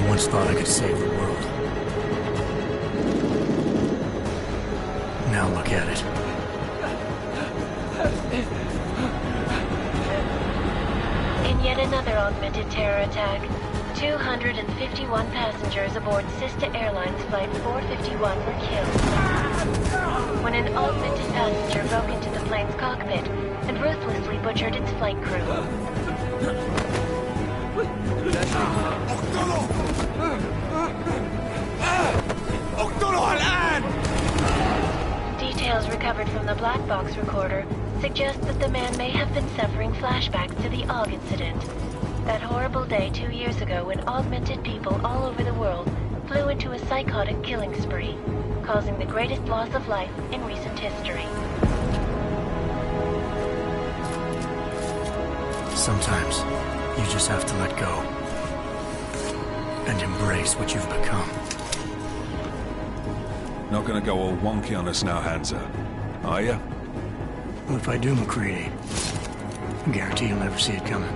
once thought I could save the world. Now look at it. In yet another augmented terror attack, 251 passengers aboard Sister Airlines Flight 451 were killed when an augmented passenger broke into the plane's cockpit and ruthlessly butchered its flight crew. Details recovered from the black box recorder suggest that the man may have been suffering flashbacks to the AUG incident. That horrible day 2 years ago when augmented people all over the world flew into a psychotic killing spree, causing the greatest loss of life in recent history. Sometimes, you just have to let go. And embrace what you've become. Not gonna go all wonky on us now, Hansa, are ya? Well, if I do, McCready, I guarantee you'll never see it coming.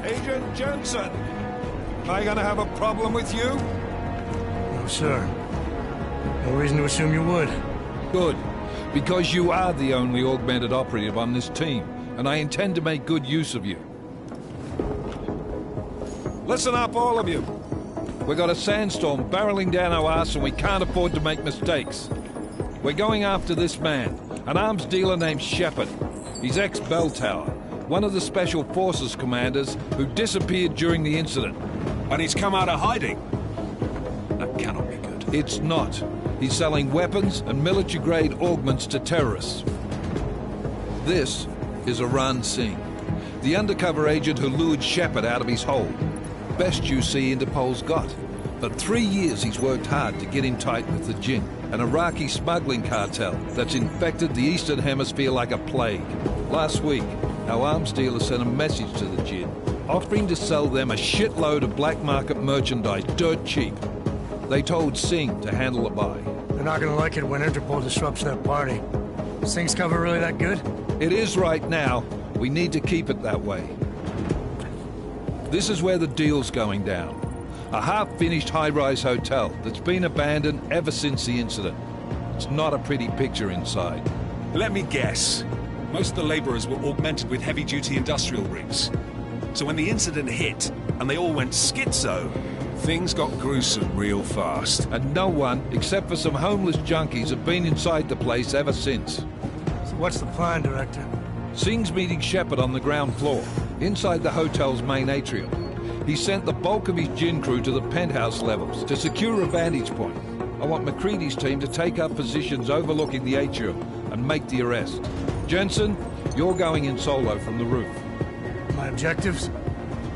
Agent Jensen! Am I gonna have a problem with you? No, sir. No reason to assume you would. Good. Because you are the only augmented operative on this team, and I intend to make good use of you. Listen up, all of you. We got a sandstorm barreling down our arse and we can't afford to make mistakes. We're going after this man, an arms dealer named Shepard. He's ex-Bell Tower, one of the Special Forces commanders who disappeared during the incident. And he's come out of hiding. That cannot be good. It's not. He's selling weapons and military-grade augments to terrorists. This is Iran Singh, the undercover agent who lured Shepard out of his hole. Best you see Interpol's got. For 3 years he's worked hard to get in tight with the Jinn, an Iraqi smuggling cartel that's infected the Eastern Hemisphere like a plague. Last week, our arms dealer sent a message to the Jinn, offering to sell them a shitload of black market merchandise dirt cheap. They told Singh to handle the buy. They're not gonna like it when Interpol disrupts their party. Singh's cover really that good? It is right now. We need to keep it that way. This is where the deal's going down. A half-finished high-rise hotel that's been abandoned ever since the incident. It's not a pretty picture inside. Let me guess. Most of the laborers were augmented with heavy-duty industrial rigs. So when the incident hit, and they all went schizo, things got gruesome real fast. And no one, except for some homeless junkies, have been inside the place ever since. So what's the plan, Director? Singh's meeting Shepard on the ground floor, inside the hotel's main atrium. He sent the bulk of his Jinn crew to the penthouse levels to secure a vantage point. I want McCready's team to take up positions overlooking the atrium and make the arrest. Jensen, you're going in solo from the roof. My objectives?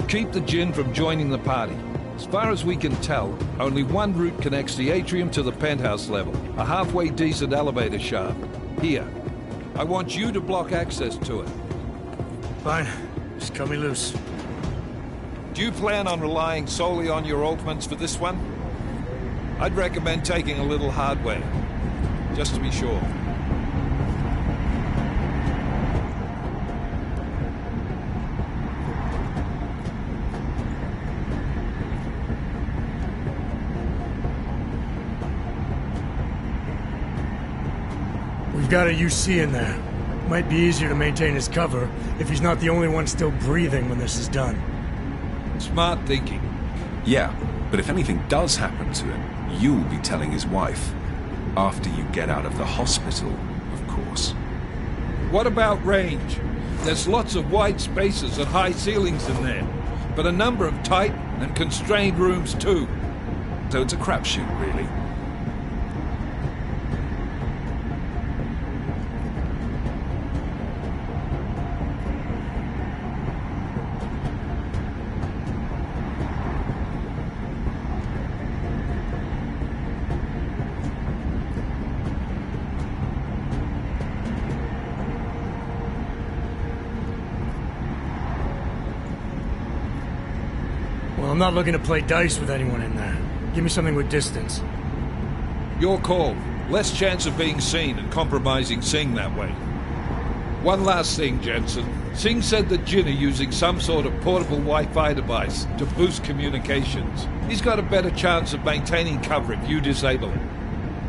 Keep the Jinn from joining the party. As far as we can tell, only one route connects the atrium to the penthouse level, a halfway decent elevator shaft. Here. I want you to block access to it. Fine. Just cut me loose. Do you plan on relying solely on your augments for this one? I'd recommend taking a little hardware, just to be sure. We've got a UC in there. Might be easier to maintain his cover if he's not the only one still breathing when this is done. Smart thinking. Yeah, but if anything does happen to him, you'll be telling his wife. After you get out of the hospital, of course. What about range? There's lots of wide spaces and high ceilings in there, but a number of tight and constrained rooms too. So it's a crapshoot, really. Well, I'm not looking to play dice with anyone in there. Give me something with distance. Your call. Less chance of being seen and compromising Singh that way. One last thing, Jensen. Singh said the Jinn are using some sort of portable Wi-Fi device to boost communications. He's got a better chance of maintaining cover if you disable it.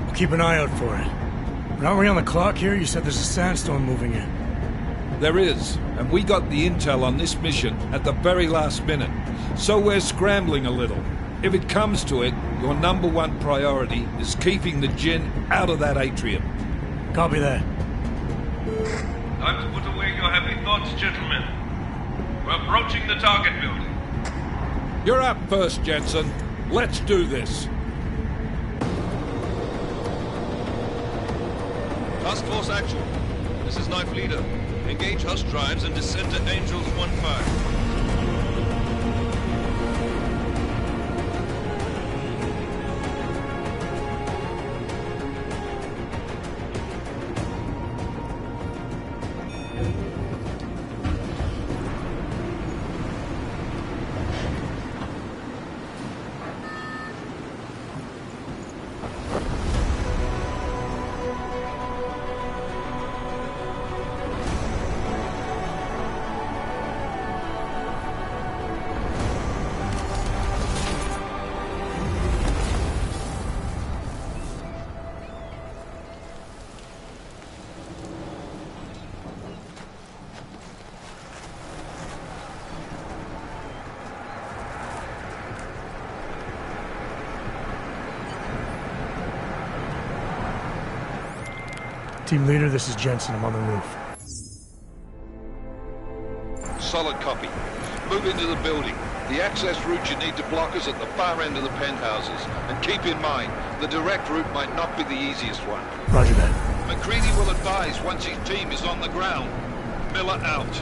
We'll keep an eye out for it. But aren't we on the clock here? You said there's a sandstorm moving in. There is, and we got the intel on this mission at the very last minute. So we're scrambling a little. If it comes to it, your #1 priority is keeping the Jinn out of that atrium. Copy that. Time to put away your heavy thoughts, gentlemen. We're approaching the target building. You're up first, Jensen. Let's do this. Task Force Actual. This is Knife Leader. Engage Hush drives and descend to Angels 1-5. Team leader, this is Jensen. I'm on the roof. Solid copy. Move into the building. The access route you need to block is at the far end of the penthouses. And keep in mind, the direct route might not be the easiest one. Roger that. McCready will advise once his team is on the ground. Miller out.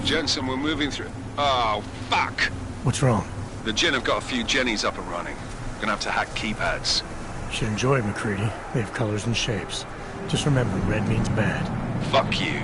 Jensen, we're moving through... Oh, fuck! What's wrong? The Jinn have got a few Jennies up and running. Gonna have to hack keypads. Should enjoy it, McCready. They have colors and shapes. Just remember, red means bad. Fuck you.